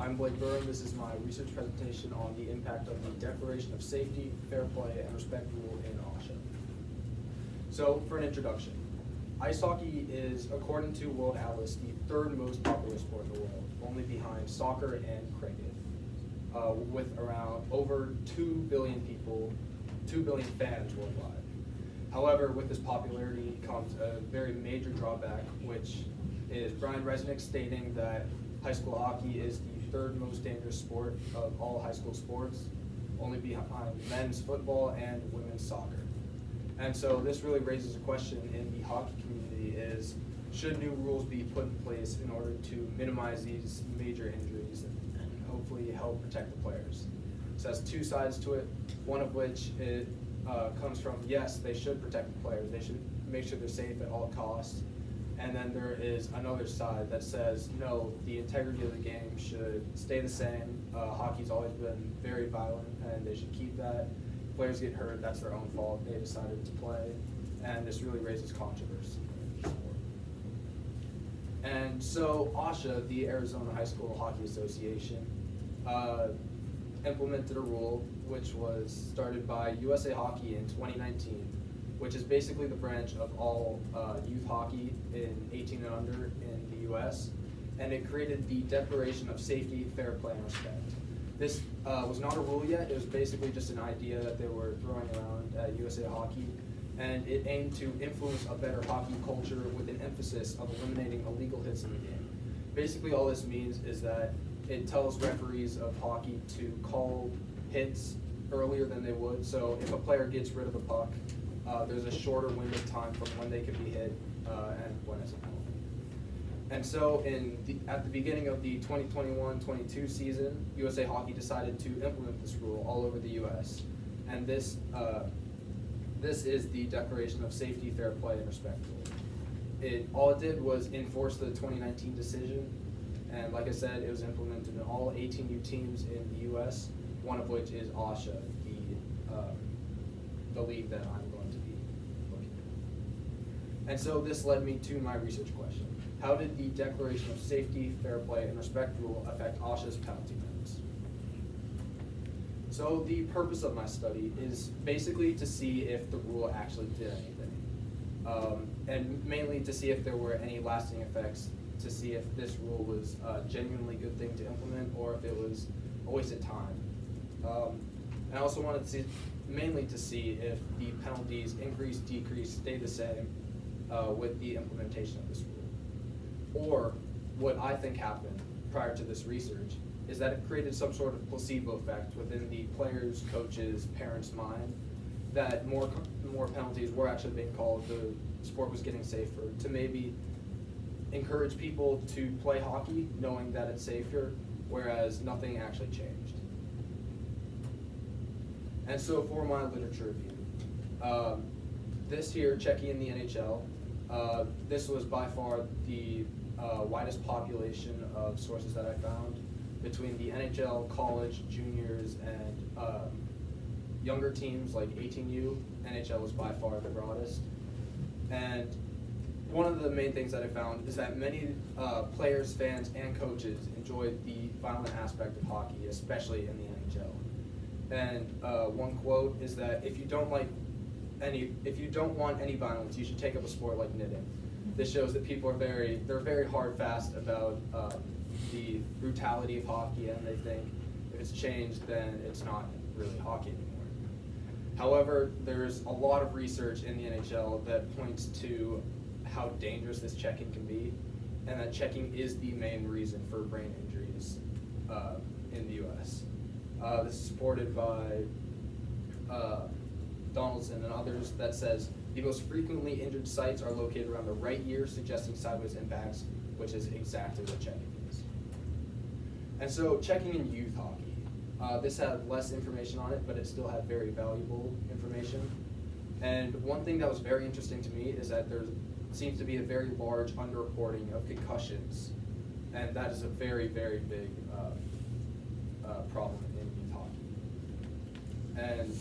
I'm Blake Burham. This is my research presentation on the impact of the Declaration of Safety, Fair Play, and Respect rule in OSHA. So, for an introduction, ice hockey is, according to World Atlas, the third most popular sport in the world, only behind soccer and cricket, with around over 2 billion people, 2 billion fans worldwide. However, with this popularity comes a very major drawback, which is Brian Resnick stating that high school hockey is the third most dangerous sport of all high school sports, only behind men's football and women's soccer. And so this really raises a question in the hockey community is, should new rules be put in place in order to minimize these major injuries and hopefully help protect the players? So that's two sides to it, one of which comes from, yes, they should protect the players, they should make sure they're safe at all costs. And then there is another side that says, no, the integrity of the game should stay the same. Hockey's always been very violent, and they should keep that. If players get hurt, that's their own fault. They decided to play, and this really raises controversy in the sport. And so OSHA, the Arizona High School Hockey Association, implemented a rule which was started by USA Hockey in 2019, which is basically the branch of all youth hockey in 18 and under in the U.S., and it created the Declaration of Safety, Fair Play, and Respect. This was not a rule yet, it was basically just an idea that they were throwing around at USA Hockey, and it aimed to influence a better hockey culture with an emphasis of eliminating illegal hits in the game. Basically all this means is that it tells referees of hockey to call hits earlier than they would, so if a player gets rid of the puck, there's a shorter window of time from when they can be hit and when it's a penalty. And so at the beginning of the 2021-22 season, USA Hockey decided to implement this rule all over the U.S. And this is the Declaration of Safety, Fair Play, and Respect rule. All it did was enforce the 2019 decision, and like I said, it was implemented in all 18U teams in the U.S., one of which is OSHA, the league that I'm going to be looking at. And so this led me to my research question. How did the Declaration of Safety, Fair Play, and Respect rule affect OSHA's penalty minutes? So the purpose of my study is basically to see if the rule actually did anything, and mainly to see if there were any lasting effects, to see if this rule was a genuinely good thing to implement or if it was a waste of time. And I also wanted to see, mainly to see if the penalties increase, decrease, stay the same with the implementation of this rule. Or what I think happened prior to this research is that it created some sort of placebo effect within the players, coaches, parents' mind that more penalties were actually being called, the sport was getting safer, to maybe encourage people to play hockey knowing that it's safer, whereas nothing actually changed. And so for my literature review, this here, checking in the NHL, this was by far the widest population of sources that I found between the NHL, college, juniors, and younger teams like 18U. NHL was by far the broadest. And one of the main things that I found is that many players, fans, and coaches enjoyed the violent aspect of hockey, especially in the NHL. And one quote is that if you don't want any violence, you should take up a sport like knitting. This shows that people are very hard fast about the brutality of hockey, and they think if it's changed, then it's not really hockey anymore. However, there's a lot of research in the NHL that points to how dangerous this checking can be, and that checking is the main reason for brain injuries in the U.S. This is supported by Donaldson and others that says the most frequently injured sites are located around the right ear, suggesting sideways impacts, which is exactly what checking is. And so checking in youth hockey, this had less information on it, but it still had very valuable information. And one thing that was very interesting to me is that there seems to be a very large underreporting of concussions, and that is a very, very big problem in youth hockey. And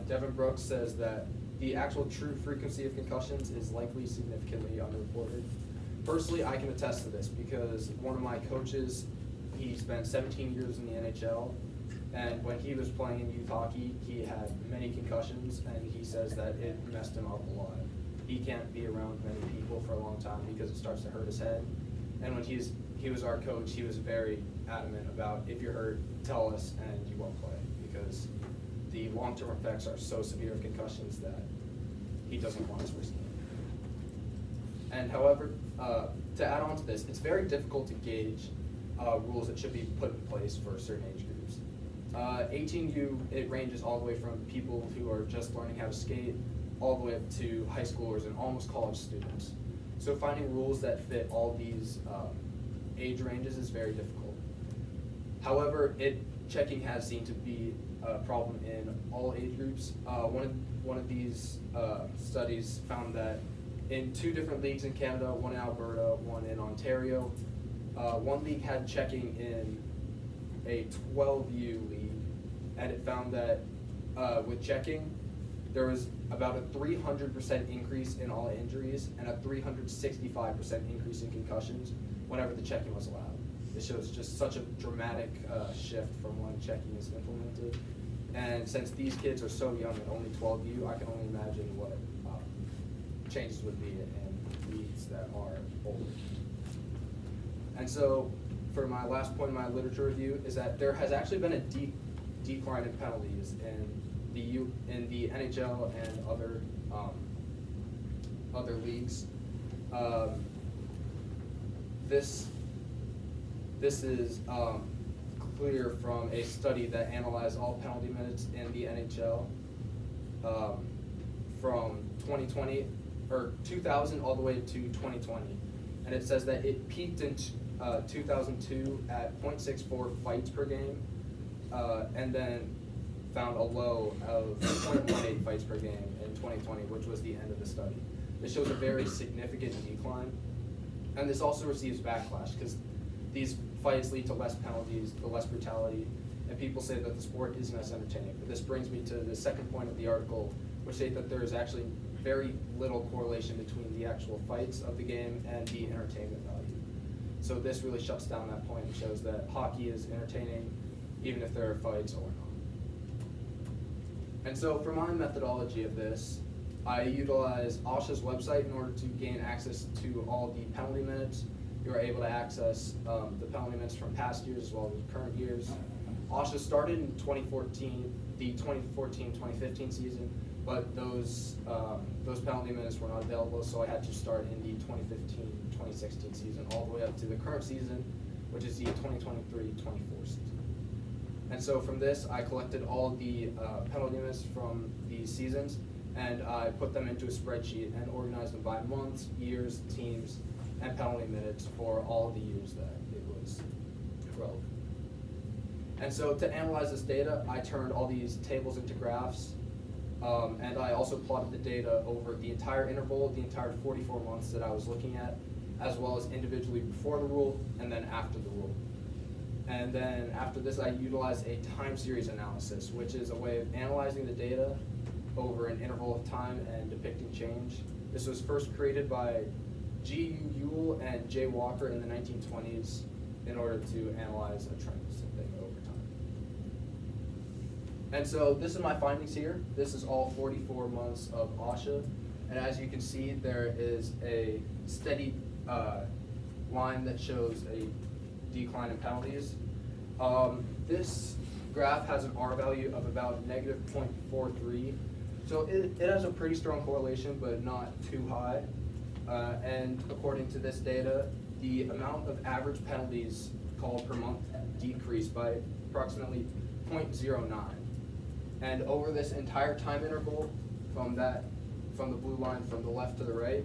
Devin Brooks says that the actual true frequency of concussions is likely significantly underreported. Personally, I can attest to this because one of my coaches he spent 17 years in the NHL, and when he was playing in youth hockey, he had many concussions, and he says that it messed him up a lot. He can't be around many people for a long time because it starts to hurt his head. And when he was our coach, he was very adamant about, if you're hurt, tell us and you won't play, because the long-term effects are so severe of concussions that he doesn't want us risking it. And however, to add on to this, it's very difficult to gauge rules that should be put in place for certain age groups. 18U, it ranges all the way from people who are just learning how to skate all the way up to high schoolers and almost college students. So finding rules that fit all these age ranges is very difficult. However, checking has seemed to be a problem in all age groups. One of these studies found that in 2 different leagues in Canada, one in Alberta, one in Ontario, one league had checking in a 12U league, and it found that with checking, there was about a 300% increase in all injuries and a 365% increase in concussions whenever the checking was allowed. It shows just such a dramatic shift from when checking is implemented. And since these kids are so young at only 12U, I can only imagine what changes would be in leagues that are older. And so, for my last point in my literature review, is that there has actually been a decline in penalties in the NHL and other leagues. This is clear from a study that analyzed all penalty minutes in the NHL from 2000 all the way to 2020, and it says that it peaked in 2002 at 0.64 fights per game, and then found a low of 0.18 fights per game in 2020, which was the end of the study. This shows a very significant decline, and this also receives backlash because these fights lead to less penalties, to less brutality, and people say that the sport isn't as entertaining. But this brings me to the second point of the article, which states that there is actually very little correlation between the actual fights of the game and the entertainment value. So this really shuts down that point and shows that hockey is entertaining even if there are fights or not. And so for my methodology of this, I utilize OSHA's website in order to gain access to all the penalty minutes. You are able to access the penalty minutes from past years as well as current years. OSHA started in 2014, the 2014-2015 season, but those penalty minutes were not available, so I had to start in the 2015-2016 season all the way up to the current season, which is the 2023-24 season. And so from this, I collected all the penalty minutes from these seasons, and I put them into a spreadsheet and organized them by months, years, teams, and penalty minutes for all the years that it was relevant. And so to analyze this data, I turned all these tables into graphs, and I also plotted the data over the entire interval, the entire 44 months that I was looking at, as well as individually before the rule and then after the rule. And then after this, I utilized a time series analysis, which is a way of analyzing the data over an interval of time and depicting change. This was first created by G. Ewell and J. Walker in the 1920s in order to analyze a trend thing over time. And so this is my findings here. This is all 44 months of OSHA. And as you can see, there is a steady line that shows a decline in penalties. This graph has an R value of about negative 0.43. So it has a pretty strong correlation, but not too high. And according to this data, the amount of average penalties called per month decreased by approximately 0.09. And over this entire time interval, from the blue line from the left to the right,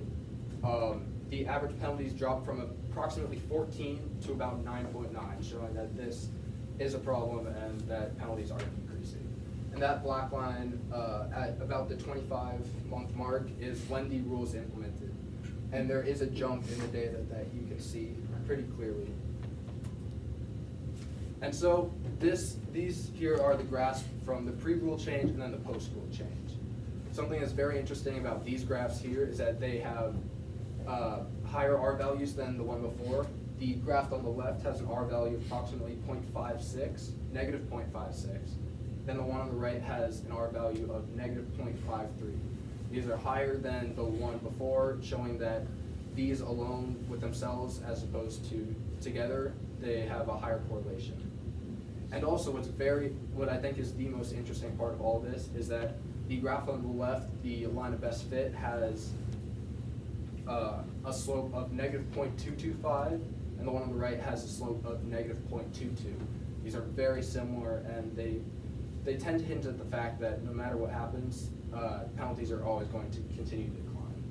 the average penalties dropped from approximately 14 to about 9.9, showing that this is a problem and that penalties are decreasing. And that black line at about the 25-month mark is when the rule is implemented. And there is a jump in the data that you can see pretty clearly. And so these here are the graphs from the pre-rule change and then the post-rule change. Something that's very interesting about these graphs here is that they have higher R values than the one before. the graph on the left has an R value of approximately 0.56, negative 0.56. Then the one on the right has an R value of negative 0.53. These are higher than the one before, showing that these alone with themselves, as opposed to together, they have a higher correlation. And also what I think is the most interesting part of all this is that the graph on the left, the line of best fit, has a slope of negative 0.225, and the one on the right has a slope of negative 0.22. These are very similar, and they tend to hint at the fact that no matter what happens, penalties are always going to continue to decline.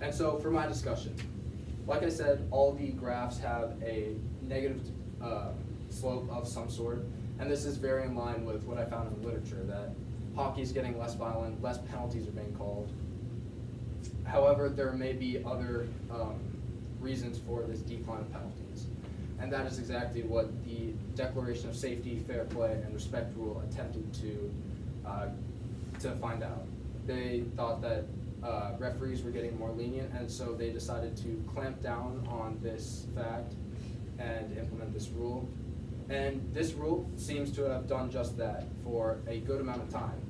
And so for my discussion, like I said, all the graphs have a negative slope of some sort, and this is very in line with what I found in the literature, that hockey is getting less violent, less penalties are being called. However, there may be other reasons for this decline of penalties, and that is exactly what the Declaration of Safety, Fair Play, and Respect rule attempted to find out. They thought that referees were getting more lenient, and so they decided to clamp down on this fact and implement this rule. And this rule seems to have done just that for a good amount of time.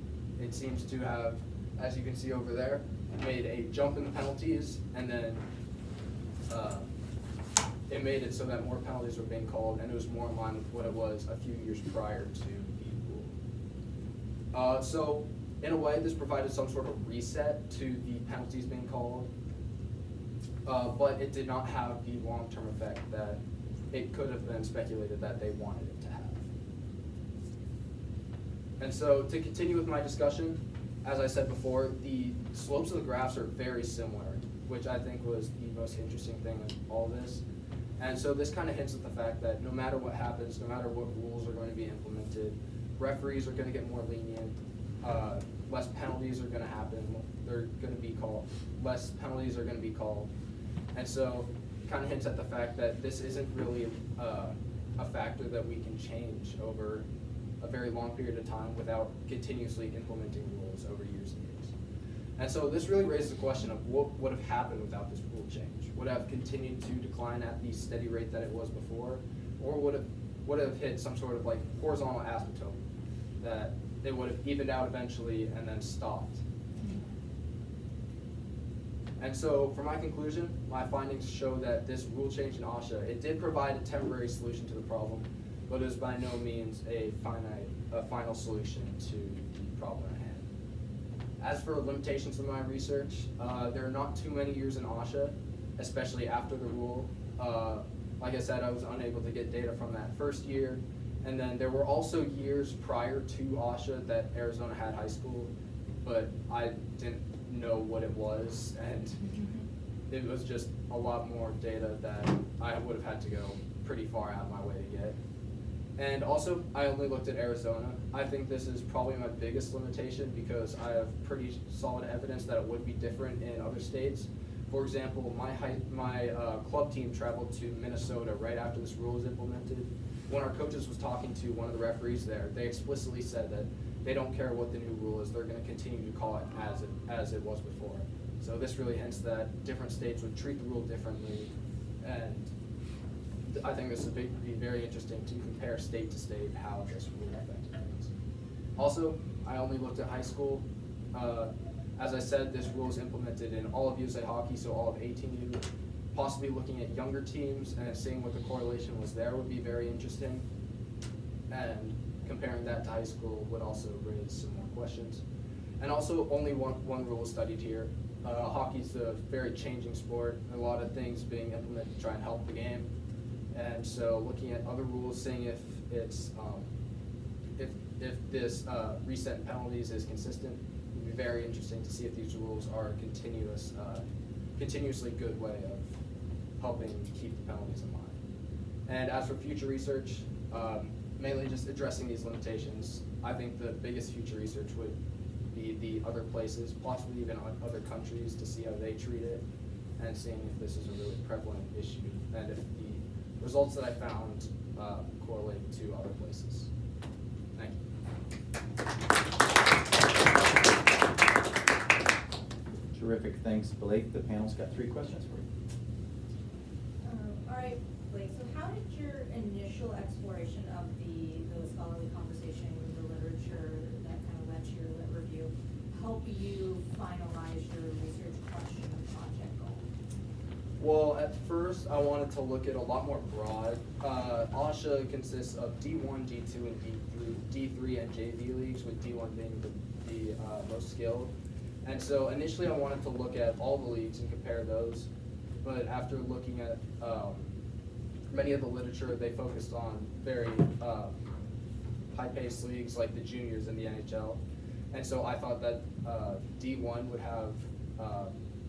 It seems to have, as you can see over there, made a jump in the penalties, and then it made it so that more penalties were being called, and it was more in line with what it was a few years prior to the rule. So in a way, this provided some sort of reset to the penalties being called, but it did not have the long-term effect that it could have been speculated that they wanted it to have. And so to continue with my discussion, as I said before, the slopes of the graphs are very similar, which I think was the most interesting thing of all this. And so this kind of hints at the fact that no matter what happens, no matter what rules are going to be implemented, referees are going to get more lenient, less penalties are going to happen, they're going to be called, less penalties are going to be called. And so it kind of hints at the fact that this isn't really a factor that we can change over a very long period of time without continuously implementing rules over years and years. And so this really raises the question of what would have happened without this rule change. Would it have continued to decline at the steady rate that it was before, or would it have hit some sort of like horizontal asymptote that it would have evened out eventually and then stopped? And so for my conclusion, my findings show that this rule change in OSHA, it did provide a temporary solution to the problem, but it is by no means a final solution to the problem at hand. As for limitations of my research, there are not too many years in OSHA, especially after the rule. Like I said, I was unable to get data from that first year, and then there were also years prior to OSHA that Arizona had high school, but I didn't know what it was, and it was just a lot more data that I would have had to go pretty far out of my way to get. And also, I only looked at Arizona. I think this is probably my biggest limitation because I have pretty solid evidence that it would be different in other states. For example, my club team traveled to Minnesota right after this rule was implemented. When our coaches was talking to one of the referees there, they explicitly said that they don't care what the new rule is, they're going to continue to call it as it was before. So this really hints that different states would treat the rule differently, and I think this would be very interesting to compare state to state how this rule affected things. Also, I only looked at high school. As I said, this rule is implemented in all of USA Hockey, so all of 18U. Possibly looking at younger teams and seeing what the correlation was there would be very interesting. And comparing that to high school would also raise some more questions. And also, only one rule is studied here. Hockey's a very changing sport, a lot of things being implemented to try and help the game. And so looking at other rules, seeing if it's if this reset in penalties is consistent, would be very interesting to see if these rules are a continuously good way of helping keep the penalties in line. And as for future research, mainly just addressing these limitations, I think the biggest future research would be the other places, possibly even other countries, to see how they treat it, and seeing if this is a really prevalent issue, and if the results that I found correlate to other places. Thank you. Terrific, thanks, Blake. The panel's got 3 questions for you. right, Blake, so how did your initial exploration of the scholarly conversation, the literature that kind of led to your lit review, help you finalize your research question and project goal? Well, at first, I wanted to look at a lot more broad. OSHA consists of D1, D2, and D3 and JV leagues, with D1 being the most skilled. And so initially, I wanted to look at all the leagues and compare those. But after looking at many of the literature, they focused on very high-paced leagues like the juniors in the NHL. And so I thought that D1 would have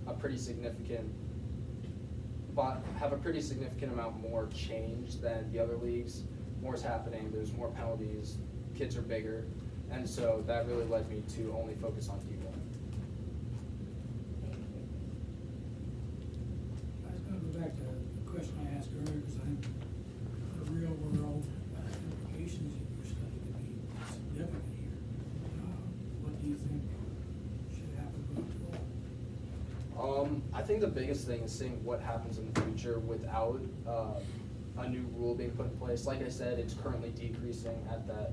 a pretty significant amount more change than the other leagues. More is happening, there's more penalties, kids are bigger, and so that really led me to only focus on D1. Thank you. I was gonna go back to the question I asked earlier, because I think the real world implications of your study could be significant here. What do you think should happen going forward? I think the biggest thing is seeing what happens in the future without a new rule being put in place. Like I said, it's currently decreasing at that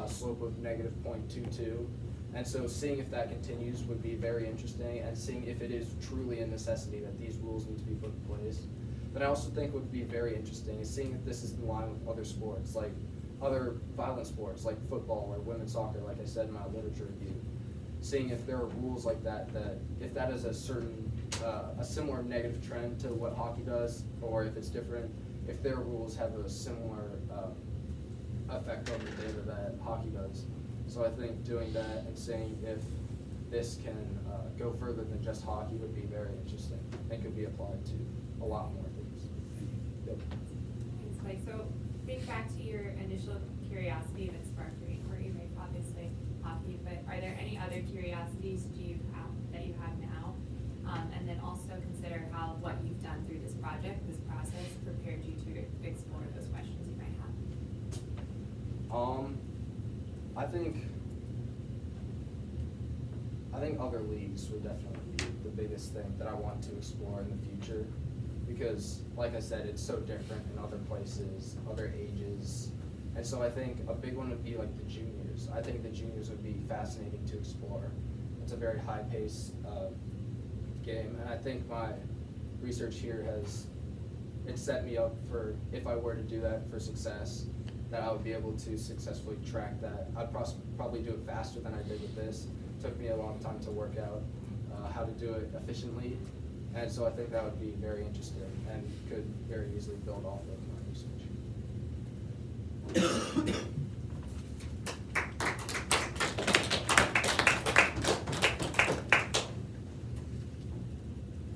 slope of -0.22. And so seeing if that continues would be very interesting, and seeing if it is truly a necessity that these rules need to be put in place. But I also think would be very interesting is seeing if this is in line with other sports, like other violent sports like football or women's soccer, like I said in my literature review. Seeing if there are rules like that, if that is a similar negative trend to what hockey does, or if it's different, if their rules have a similar effect on the data that hockey does. So I think doing that and seeing if this can go further than just hockey would be very interesting and could be applied to a lot more things. Yep. Thanks, Mike. So think back to your initial curiosity that sparked your inquiry, right? Obviously hockey, but are there any other curiosities that you have now? And then also consider how what you've done through this project, this process, prepared you to explore those questions you might have. I think other leagues would definitely be the biggest thing that I want to explore in the future, because like I said, it's so different in other places, other ages. And so I think a big one would be like the juniors. I think the juniors would be fascinating to explore. It's a very high-paced game, and I think my research here it's set me up for, if I were to do that, for success, that I would be able to successfully track that. I'd probably do it faster than I did with this. It took me a long time to work out how to do it efficiently, and so I think that would be very interesting and could very easily build off of my research.